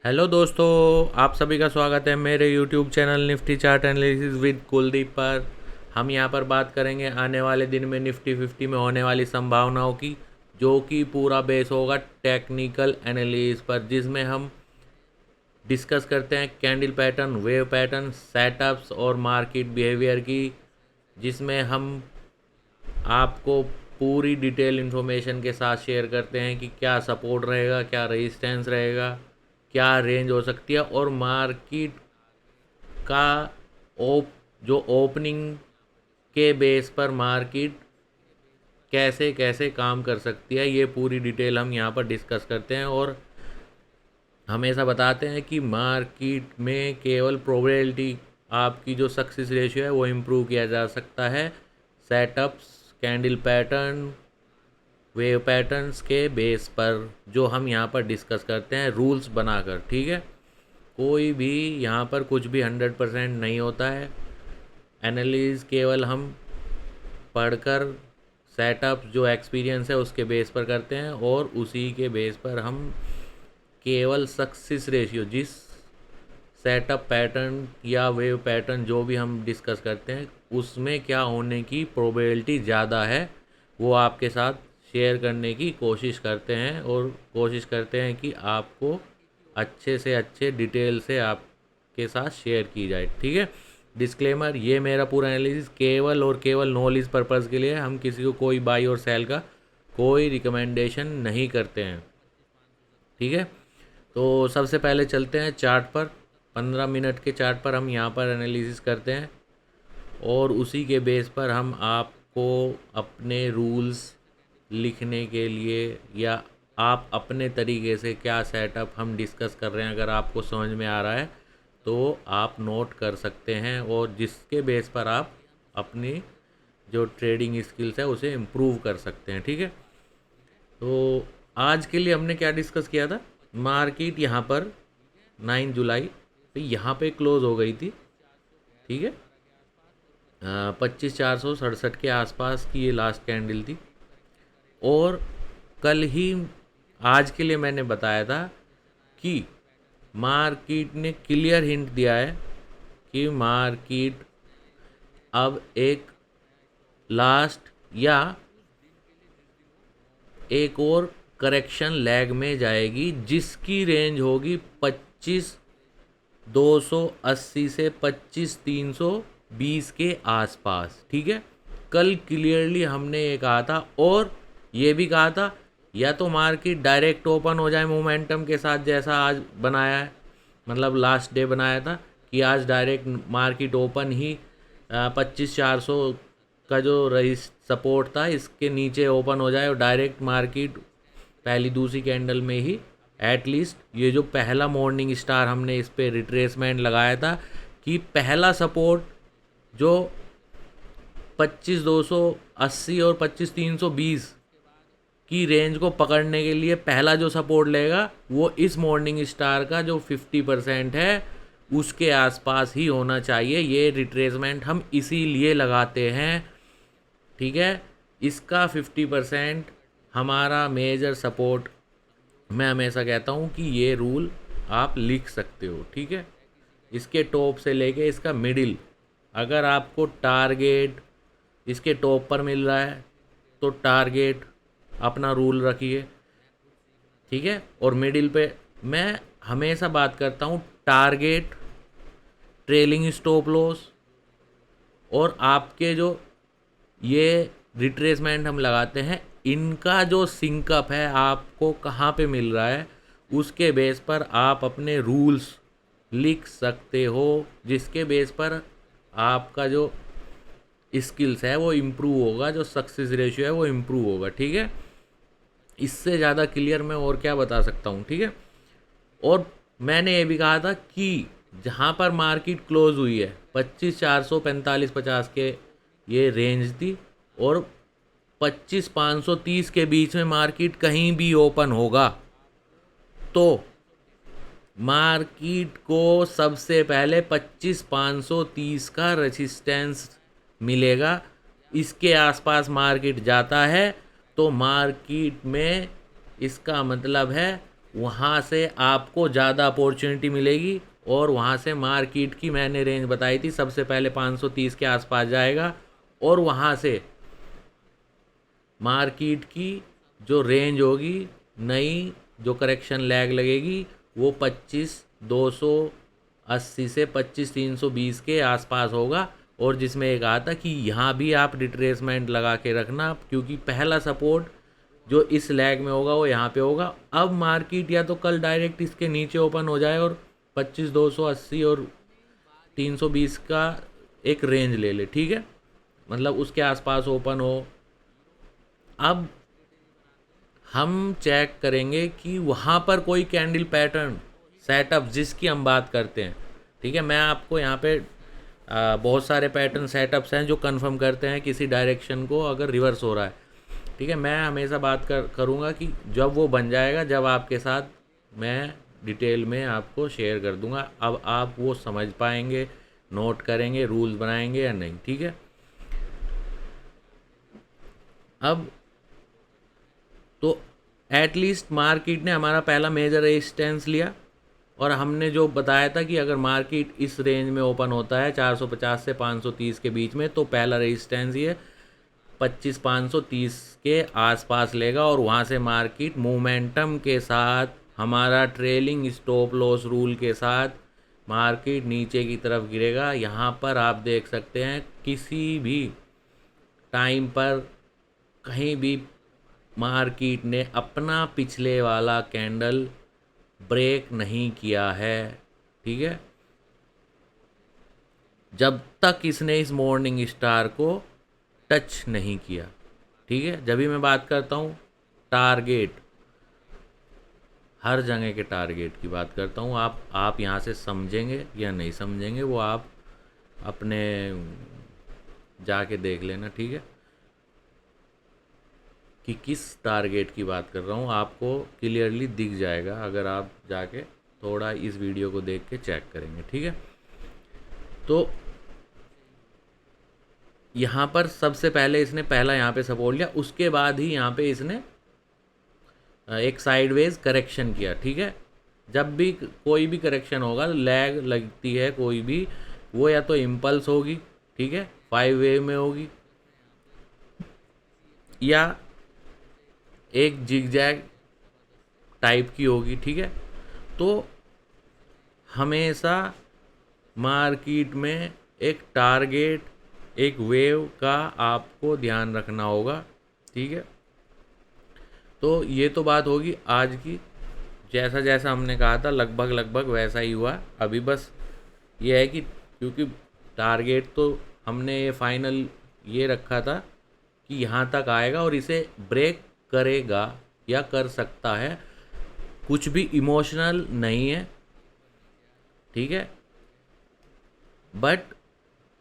Hello दोस्तों, आप सभी का स्वागत है मेरे YouTube channel Nifty chart analysis with Kuldeep पर। हम यहां पर बात करेंगे आने वाले दिन में निफ्टी 50 में होने वाली संभावनाओं की, जो कि पूरा बेस होगा टेक्निकल एनालिसिस पर, जिसमें हम डिस्कस करते हैं candle pattern, wave pattern, setups और मार्केट बिहेवियर की, जिसमें हम आपको पूरी डिटेल इन्फॉर्मेशन के साथ शेयर करते हैं कि क्या सपोर्ट रहेगा, क्या रेजिस्टेंस रहेगा, क्या रेंज हो सकती है और मार्केट का ओप जो ओपनिंग के बेस पर मार्केट कैसे कैसे काम कर सकती है, ये पूरी डिटेल हम यहाँ पर डिस्कस करते हैं। और हमेशा बताते हैं कि मार्केट में केवल प्रोबेबिलिटी, आपकी जो सक्सेस रेशियो है वो इम्प्रूव किया जा सकता है setups, candle pattern, wave patterns के बेस पर, जो हम यहाँ पर डिस्कस करते हैं रूल्स बनाकर। ठीक है, कोई भी यहाँ पर कुछ भी 100% नहीं होता है। एनालिस केवल हम पढ़कर सेटअप जो एक्सपीरियंस है उसके बेस पर करते हैं, और उसी के बेस पर हम केवल सक्सेस रेशियो, जिस सेटअप पैटर्न या वेव पैटर्न जो भी हम डिस्कस करते हैं उसमें क्या होने की प्रोबेबिलिटी ज़्यादा है, वो आपके साथ शेयर करने की कोशिश करते हैं, और कोशिश करते हैं कि आपको अच्छे से अच्छे डिटेल से आपके साथ शेयर की जाए। ठीक है, डिस्क्लेमर, ये मेरा पूरा एनालिसिस केवल और केवल नॉलेज पर्पज़ के लिए है। हम किसी को कोई बाई और सेल का कोई रिकमेंडेशन नहीं करते हैं। ठीक है, तो सबसे पहले चलते हैं चार्ट पर। 15 मिनट के चार्ट पर हम यहाँ पर एनालिसिस करते हैं, और उसी के बेस पर हम आपको अपने रूल्स लिखने के लिए, या आप अपने तरीके से क्या सेटअप हम डिस्कस कर रहे हैं अगर आपको समझ में आ रहा है तो आप नोट कर सकते हैं, और जिसके बेस पर आप अपनी जो ट्रेडिंग स्किल्स है उसे इम्प्रूव कर सकते हैं। ठीक है, तो आज के लिए हमने क्या डिस्कस किया था। मार्केट यहाँ पर 9 जुलाई पे यहाँ पे क्लोज हो गई थी। ठीक है, 25,467 के आसपास की ये लास्ट कैंडल थी, और कल ही आज के लिए मैंने बताया था कि मार्केट ने क्लियर हिंट दिया है कि मार्केट अब एक लास्ट या एक और करेक्शन लैग में जाएगी, जिसकी रेंज होगी 25,280 से 25,320 के आसपास। ठीक है, कल क्लियरली हमने ये कहा था, और ये भी कहा था या तो मार्केट डायरेक्ट ओपन हो जाए मोमेंटम के साथ, जैसा आज बनाया है, मतलब लास्ट डे बनाया था कि आज डायरेक्ट मार्केट ओपन ही 25,400 का जो रही सपोर्ट था इसके नीचे ओपन हो जाए, और डायरेक्ट मार्केट पहली दूसरी कैंडल में ही एटलीस्ट ये जो पहला मॉर्निंग स्टार हमने इस पे रिट्रेसमेंट लगाया था कि पहला सपोर्ट जो 25,280 और 25,320 की रेंज को पकड़ने के लिए पहला जो सपोर्ट लेगा वो इस मॉर्निंग स्टार का जो 50% है उसके आसपास ही होना चाहिए। ये रिट्रेसमेंट हम इसीलिए लगाते हैं। ठीक है, इसका 50% हमारा मेजर सपोर्ट। मैं हमेशा कहता हूँ कि ये रूल आप लिख सकते हो। ठीक है, इसके टॉप से लेके इसका मिडिल, अगर आपको टारगेट इसके टॉप पर मिल रहा है तो टारगेट अपना रूल रखिए। ठीक है, और मिडिल पे मैं हमेशा बात करता हूँ टारगेट, ट्रेलिंग स्टॉप लॉस, और आपके जो ये रिट्रेसमेंट हम लगाते हैं इनका जो सिंकअप है आपको कहाँ पे मिल रहा है, उसके बेस पर आप अपने रूल्स लिख सकते हो, जिसके बेस पर आपका जो स्किल्स है वो इम्प्रूव होगा, जो सक्सेस रेशियो है वो इम्प्रूव होगा। ठीक है, इससे ज़्यादा क्लियर मैं और क्या बता सकता हूँ। ठीक है, और मैंने ये भी कहा था कि जहाँ पर मार्केट क्लोज हुई है 25,445-50 के ये रेंज थी, और 25,530 के बीच में मार्केट कहीं भी ओपन होगा तो मार्केट को सबसे पहले 25,530 का रेजिस्टेंस मिलेगा। इसके आसपास मार्केट जाता है तो मार्केट में इसका मतलब है वहाँ से आपको ज़्यादा अपॉर्चुनिटी मिलेगी। और वहाँ से मार्केट की मैंने रेंज बताई थी, सबसे पहले 530 के आसपास जाएगा और वहाँ से मार्केट की जो रेंज होगी, नई जो करेक्शन लैग लगेगी, वो 25,280 से 25,320 के आसपास होगा। और जिसमें एक आता कि यहाँ भी आप रिट्रेसमेंट लगा के रखना, क्योंकि पहला सपोर्ट जो इस लैग में होगा वो यहाँ पे होगा। अब मार्केट या तो कल डायरेक्ट इसके नीचे ओपन हो जाए और 25,280 और 320 का एक रेंज ले ले, ठीक है, मतलब उसके आसपास ओपन हो। अब हम चेक करेंगे कि वहाँ पर कोई कैंडल पैटर्न सेटअप जिसकी हम बात करते हैं, ठीक है। मैं आपको यहाँ पे बहुत सारे पैटर्न सेटअप्स हैं जो कंफर्म करते हैं किसी डायरेक्शन को अगर रिवर्स हो रहा है, ठीक है। मैं हमेशा बात करूँगा कि जब वो बन जाएगा, जब आपके साथ मैं डिटेल में आपको शेयर कर दूँगा। अब आप वो समझ पाएंगे, नोट करेंगे, रूल्स बनाएंगे या नहीं, ठीक है। अब तो एटलीस्ट मार्केट ने हमारा पहला मेजर रेजिस्टेंस लिया और हमने जो बताया था कि अगर मार्केट इस रेंज में ओपन होता है 450 से 530 के बीच में, तो पहला रेजिस्टेंस ये 25,530 के आसपास लेगा और वहाँ से मार्केट मोमेंटम के साथ, हमारा ट्रेलिंग स्टॉप लॉस रूल के साथ मार्केट नीचे की तरफ गिरेगा। यहाँ पर आप देख सकते हैं किसी भी टाइम पर कहीं भी मार्केट ने अपना पिछले वाला कैंडल ब्रेक नहीं किया है, ठीक है, जब तक इसने इस मॉर्निंग स्टार को टच नहीं किया, ठीक है। जब भी मैं बात करता हूँ टारगेट, हर जगह के टारगेट की बात करता हूँ। आप यहाँ से समझेंगे या नहीं समझेंगे वो आप अपने जाके देख लेना, ठीक है, कि किस टारगेट की बात कर रहा हूँ। आपको क्लियरली दिख जाएगा अगर आप जाके थोड़ा इस वीडियो को देख के चेक करेंगे, ठीक है। तो यहाँ पर सबसे पहले इसने पहला यहाँ पे सपोर्ट लिया, उसके बाद ही यहाँ पे इसने एक साइडवेज करेक्शन किया, ठीक है। जब भी कोई भी करेक्शन होगा, लैग लगती है कोई भी, वो या तो इम्पल्स होगी, ठीक है, 5 वेव में होगी, या एक जिगजैग टाइप की होगी, ठीक है। तो हमेशा मार्केट में एक टारगेट, एक वेव का आपको ध्यान रखना होगा, ठीक है। तो ये तो बात होगी आज की, जैसा जैसा हमने कहा था लगभग लगभग वैसा ही हुआ। अभी बस ये है कि क्योंकि टारगेट तो हमने ये फाइनल ये रखा था कि यहाँ तक आएगा और इसे ब्रेक करेगा या कर सकता है, कुछ भी इमोशनल नहीं है, ठीक है, बट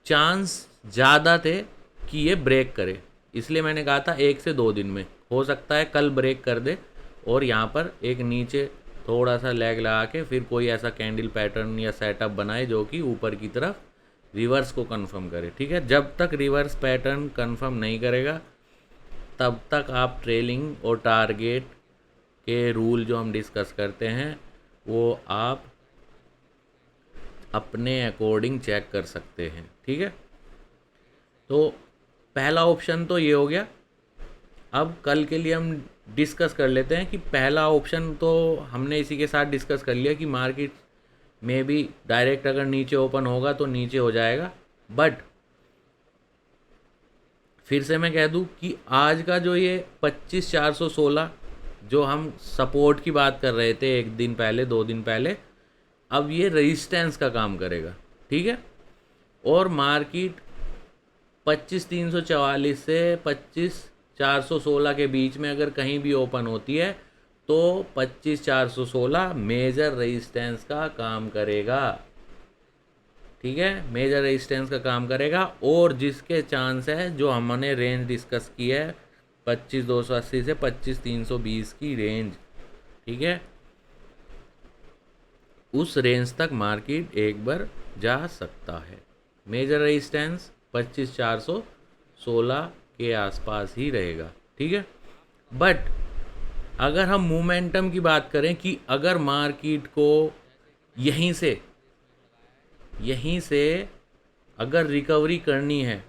चांस ज़्यादा थे कि ये ब्रेक करे। इसलिए मैंने कहा था 1 से 2 दिन में हो सकता है कल ब्रेक कर दे और यहाँ पर एक नीचे थोड़ा सा लैग लगा के फिर कोई ऐसा कैंडल पैटर्न या सेटअप बनाए जो कि ऊपर की तरफ रिवर्स को कंफर्म करे, ठीक है। जब तक रिवर्स पैटर्न कंफर्म नहीं करेगा तब तक आप ट्रेलिंग और टारगेट के रूल जो हम डिस्कस करते हैं वो आप अपने अकॉर्डिंग चेक कर सकते हैं, ठीक है। तो पहला ऑप्शन तो ये हो गया। अब कल के लिए हम डिस्कस कर लेते हैं कि पहला ऑप्शन तो हमने इसी के साथ डिस्कस कर लिया कि मार्केट में भी डायरेक्ट अगर नीचे ओपन होगा तो नीचे हो जाएगा, बट फिर से मैं कह दूं कि आज का जो ये 25,416 जो हम सपोर्ट की बात कर रहे थे 1 दिन पहले 2 दिन पहले, अब ये रेजिस्टेंस का काम करेगा, ठीक है। और मार्केट 25,344 से 25,416 के बीच में अगर कहीं भी ओपन होती है तो 25,416 मेजर रेजिस्टेंस का काम करेगा, ठीक है, मेजर रेजिस्टेंस का काम करेगा। और जिसके चांस है जो हमने रेंज डिस्कस की है 25,280 से 25,320 की रेंज, ठीक है, उस रेंज तक मार्केट एक बार जा सकता है। मेजर रेजिस्टेंस 25,416 के आसपास ही रहेगा, ठीक है। बट अगर हम मोमेंटम की बात करें कि अगर मार्केट को यहीं से अगर रिकवरी करनी है,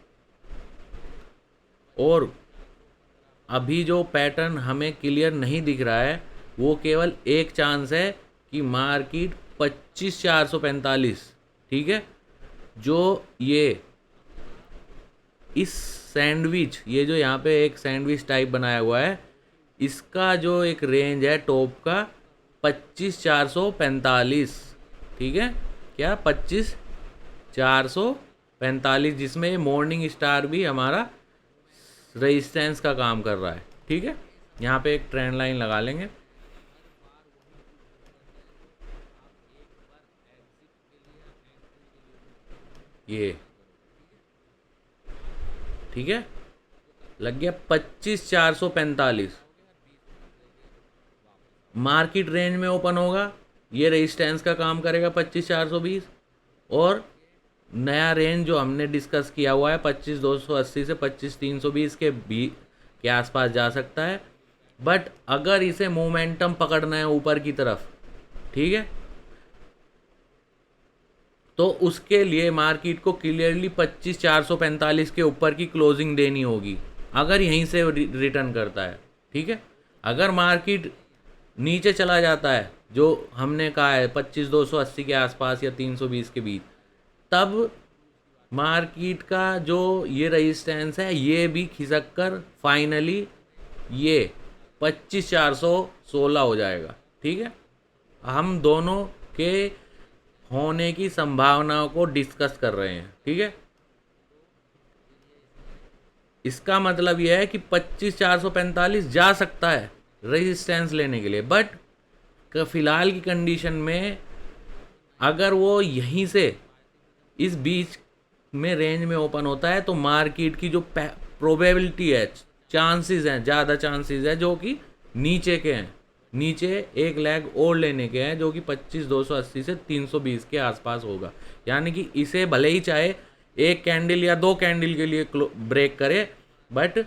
और अभी जो पैटर्न हमें क्लियर नहीं दिख रहा है, वो केवल एक चांस है कि मार्केट 25,445, ठीक है, जो ये इस सैंडविच, ये जो यहाँ पे एक सैंडविच टाइप बनाया हुआ है, इसका जो एक रेंज है टॉप का 25,445, ठीक है, क्या 25,445, जिसमें मॉर्निंग स्टार भी हमारा रेजिस्टेंस का काम कर रहा है, ठीक है। यहाँ पे एक ट्रेंड लाइन लगा लेंगे। ये ठीक है, लग गया 25,445। मार्केट रेंज में ओपन होगा, ये रेजिस्टेंस का काम करेगा 25,420, और नया रेंज जो हमने डिस्कस किया हुआ है 25,280 से 25,320 के आसपास जा सकता है। बट अगर इसे मोमेंटम पकड़ना है ऊपर की तरफ, ठीक है, तो उसके लिए मार्केट को क्लियरली 25,445 के ऊपर की क्लोजिंग देनी होगी, अगर यहीं से रिटर्न करता है, ठीक है। अगर मार्केट नीचे चला जाता है, जो हमने कहा है 25,280 के आसपास या 320 के बीच, तब मार्केट का जो ये रेजिस्टेंस है ये भी खिसक कर फाइनली ये 25,416 हो जाएगा, ठीक है। हम दोनों के होने की संभावनाओं को डिस्कस कर रहे हैं, ठीक है। इसका मतलब यह है कि 25,445 जा सकता है रेजिस्टेंस लेने के लिए, बट फिलहाल की कंडीशन में अगर वो यहीं से इस बीच में रेंज में ओपन होता है, तो मार्केट की जो प्रोबेबिलिटी है, चांसेस हैं, ज़्यादा चांसेस है जो कि नीचे के हैं, नीचे एक लेग और लेने के हैं, जो कि 25,280 से 320 के आसपास होगा। यानी कि इसे भले ही चाहे एक कैंडल या दो कैंडल के लिए ब्रेक करे, बट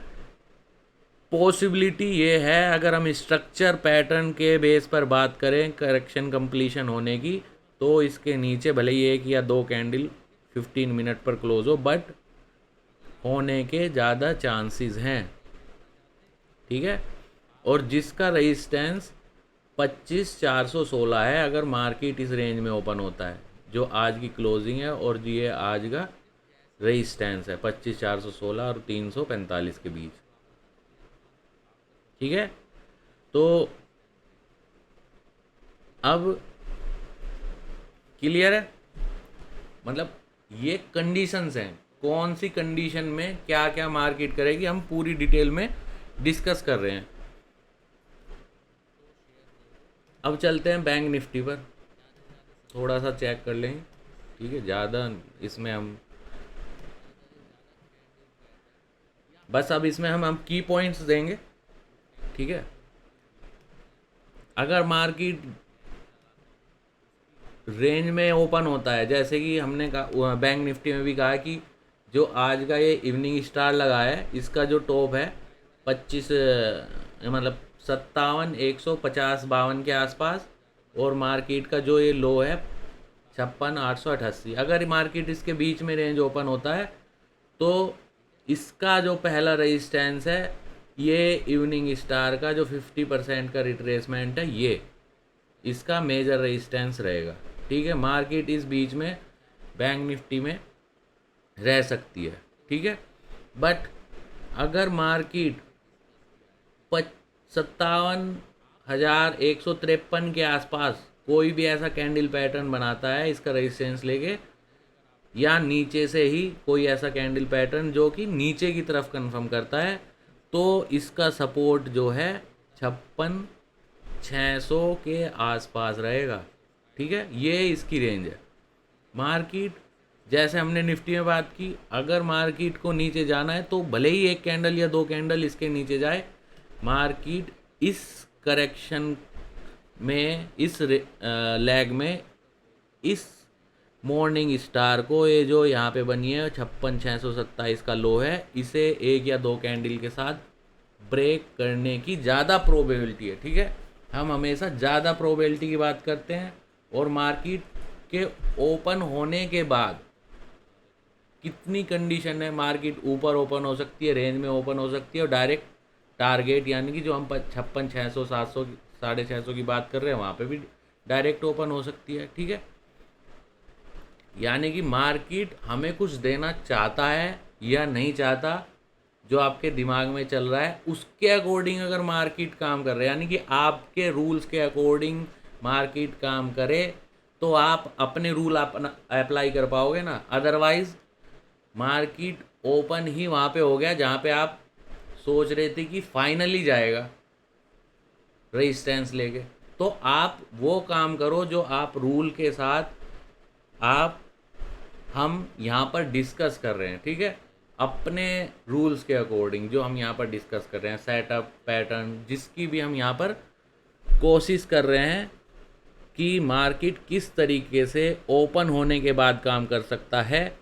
पॉसिबिलिटी ये है, अगर हम स्ट्रक्चर पैटर्न के बेस पर बात करें करेक्शन कंप्लीशन होने की, तो इसके नीचे भले ही एक या दो कैंडल 15 मिनट पर क्लोज हो, बट होने के ज़्यादा चांसेस हैं, ठीक है। और जिसका रेजिस्टेंस 25,416 है, अगर मार्केट इस रेंज में ओपन होता है, जो आज की क्लोजिंग है और ये आज का रेजिस्टेंस है 25,416 और 345 के बीच, ठीक है। तो अब क्लियर है, मतलब ये कंडीशंस हैं, कौन सी कंडीशन में क्या क्या मार्केट करेगी, हम पूरी डिटेल में डिस्कस कर रहे हैं। अब चलते हैं बैंक निफ्टी पर, थोड़ा सा चेक कर लेंगे, ठीक है। ज़्यादा इसमें हम बस अब इसमें हम की पॉइंट्स देंगे, ठीक है। अगर मार्केट रेंज में ओपन होता है, जैसे कि हमने कहा बैंक निफ्टी में भी कहा कि जो आज का ये इवनिंग स्टार लगा है, इसका जो टॉप है 25 मतलब 57,150-52 के आसपास, और मार्केट का जो ये लो है 56,888। अगर मार्केट इसके बीच में रेंज ओपन होता है, तो इसका जो पहला रेजिस्टेंस है, ये इवनिंग स्टार का जो 50% का रिट्रेसमेंट है, ये इसका मेजर रेजिस्टेंस रहेगा, ठीक है। मार्केट इस बीच में बैंक निफ्टी में रह सकती है, ठीक है। बट अगर मार्केट 57,153 के आसपास कोई भी ऐसा कैंडल पैटर्न बनाता है इसका रेजिस्टेंस लेके, या नीचे से ही कोई ऐसा कैंडल पैटर्न जो कि नीचे की तरफ कंफर्म करता है, तो इसका सपोर्ट जो है 56,600 के आसपास रहेगा, ठीक है। ये इसकी रेंज है। मार्केट जैसे हमने निफ्टी में बात की, अगर मार्केट को नीचे जाना है तो भले ही एक कैंडल या दो कैंडल इसके नीचे जाए, मार्केट इस करेक्शन में, इस लैग में, इस मॉर्निंग स्टार को, ये जो यहाँ पे बनी है 56,627 का लो है, इसे एक या दो कैंडल के साथ ब्रेक करने की ज़्यादा प्रोबेबिलिटी है। ठीक है, हम हमेशा ज़्यादा प्रोबेबिलिटी की बात करते हैं। और मार्केट के ओपन होने के बाद कितनी कंडीशन है, मार्केट ऊपर ओपन हो सकती है, रेंज में ओपन हो सकती है, और डायरेक्ट टारगेट यानी कि जो हम 5600 700 650 की बात कर रहे हैं वहाँ पे भी डायरेक्ट ओपन हो सकती है। ठीक है, यानी कि मार्केट हमें कुछ देना चाहता है या नहीं चाहता, जो आपके दिमाग में चल रहा है उसके अकॉर्डिंग अगर मार्केट काम कर रहा है, यानी कि आपके रूल्स के अकॉर्डिंग मार्केट काम करे, तो आप अपने रूल अपना अप्लाई कर पाओगे ना। अदरवाइज मार्केट ओपन ही वहाँ पे हो गया जहाँ पे आप सोच रहे थे कि फाइनली जाएगा रेजिस्टेंस लेके, तो आप वो काम करो जो आप रूल के साथ आप हम यहाँ पर डिस्कस कर रहे हैं। ठीक है, अपने रूल्स के अकॉर्डिंग जो हम यहाँ पर डिस्कस कर रहे हैं, सेटअप पैटर्न जिसकी भी हम यहाँ पर कोशिश कर रहे हैं कि मार्केट किस तरीके से ओपन होने के बाद काम कर सकता है,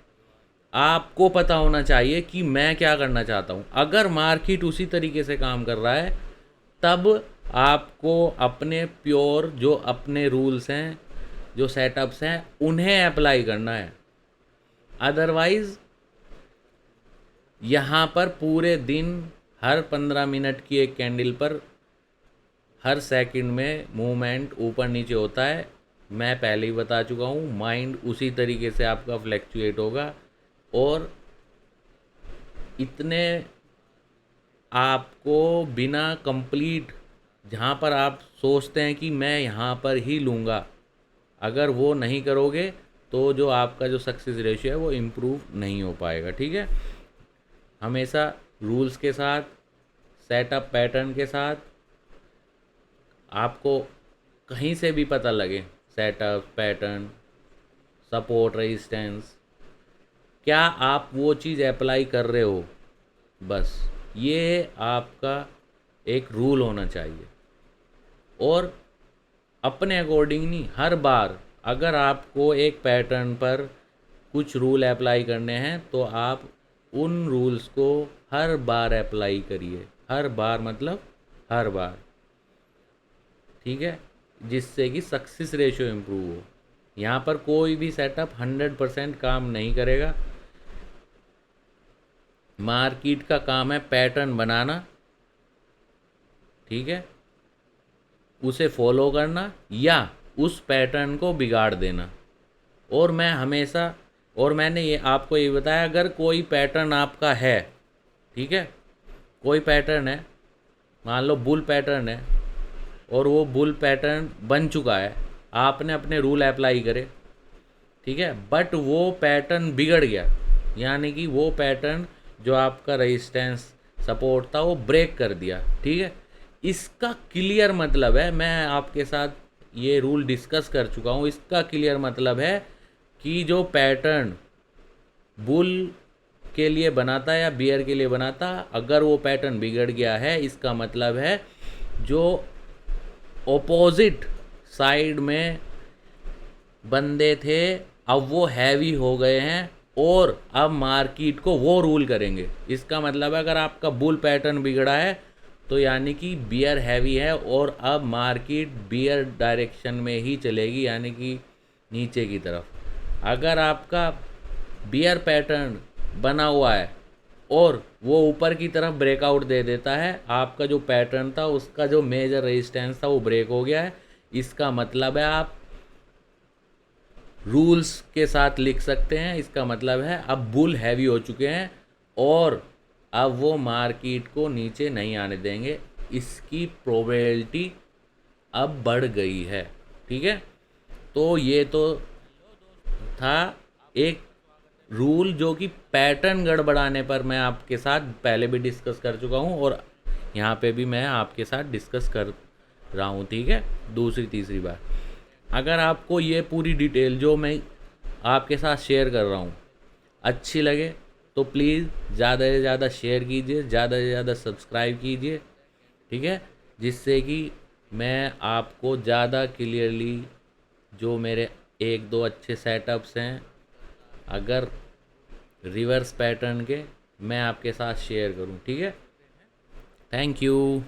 आपको पता होना चाहिए कि मैं क्या करना चाहता हूँ। अगर मार्केट उसी तरीके से काम कर रहा है तब आपको अपने प्योर जो अपने रूल्स हैं, जो सेटअप्स हैं, उन्हें अप्लाई करना है। अदरवाइज़ यहाँ पर पूरे दिन हर 15 मिनट की एक कैंडल पर हर सेकंड में मूवमेंट ऊपर नीचे होता है। मैं पहले ही बता चुका हूँ, माइंड उसी तरीके से आपका फ्लैक्चुएट होगा और इतने आपको बिना कंप्लीट, जहाँ पर आप सोचते हैं कि मैं यहाँ पर ही लूँगा, अगर वो नहीं करोगे तो जो आपका जो सक्सेस रेशियो है वो इम्प्रूव नहीं हो पाएगा। ठीक है, हमेशा रूल्स के साथ, सेटअप पैटर्न के साथ, आपको कहीं से भी पता लगे सेटअप पैटर्न, सपोर्ट, रेजिस्टेंस, क्या आप वो चीज़ अप्लाई कर रहे हो, बस ये आपका एक रूल होना चाहिए। और अपने अकॉर्डिंग नहीं, हर बार अगर आपको एक पैटर्न पर कुछ रूल अप्लाई करने हैं तो आप उन रूल्स को हर बार अप्लाई करिए, हर बार मतलब हर बार। ठीक है, जिससे कि सक्सेस रेशियो इम्प्रूव हो। यहाँ पर कोई भी सेटअप 100% काम नहीं करेगा। मार्केट का काम है पैटर्न बनाना, ठीक है, उसे फॉलो करना या उस पैटर्न को बिगाड़ देना। और मैं हमेशा, और मैंने ये आपको ये बताया, अगर कोई पैटर्न आपका है, ठीक है, कोई पैटर्न है, मान लो बुल पैटर्न है, और वो बुल पैटर्न बन चुका है, आपने अपने रूल अप्लाई करे, ठीक है, बट वो पैटर्न बिगड़ गया, यानी कि वो पैटर्न जो आपका रेजिस्टेंस सपोर्ट था वो ब्रेक कर दिया। ठीक है, इसका क्लियर मतलब है, मैं आपके साथ ये रूल डिस्कस कर चुका हूँ, इसका क्लियर मतलब है कि जो पैटर्न बुल के लिए बनाता या बियर के लिए बनाता, अगर वो पैटर्न बिगड़ गया है, इसका मतलब है जो ऑपोजिट साइड में बंदे थे अब वो हैवी हो गए हैं और अब मार्केट को वो रूल करेंगे। इसका मतलब है अगर आपका बुल पैटर्न बिगड़ा है तो यानी कि बियर हैवी है और अब मार्केट बियर डायरेक्शन में ही चलेगी, यानी कि नीचे की तरफ। अगर आपका बियर पैटर्न बना हुआ है और वो ऊपर की तरफ ब्रेकआउट दे देता है, आपका जो पैटर्न था उसका जो मेजर रेजिस्टेंस था वो ब्रेक हो गया है, इसका मतलब है आप रूल्स के साथ लिख सकते हैं, इसका मतलब है अब बुल हैवी हो चुके हैं और अब वो मार्केट को नीचे नहीं आने देंगे, इसकी प्रोबेबिलिटी अब बढ़ गई है। ठीक है, तो ये तो था एक रूल जो कि पैटर्न गड़बड़ाने पर मैं आपके साथ पहले भी डिस्कस कर चुका हूँ और यहाँ पे भी मैं आपके साथ डिस्कस कर रहा हूँ। ठीक है, दूसरी तीसरी बार अगर आपको ये पूरी डिटेल जो मैं आपके साथ शेयर कर रहा हूँ अच्छी लगे तो प्लीज़ ज़्यादा से ज़्यादा शेयर कीजिए, ज़्यादा से ज़्यादा सब्सक्राइब कीजिए। ठीक है, जिससे कि मैं आपको ज़्यादा क्लियरली जो मेरे एक दो अच्छे सेटअप्स हैं अगर रिवर्स पैटर्न के, मैं आपके साथ शेयर करूं। ठीक है, थैंक यू।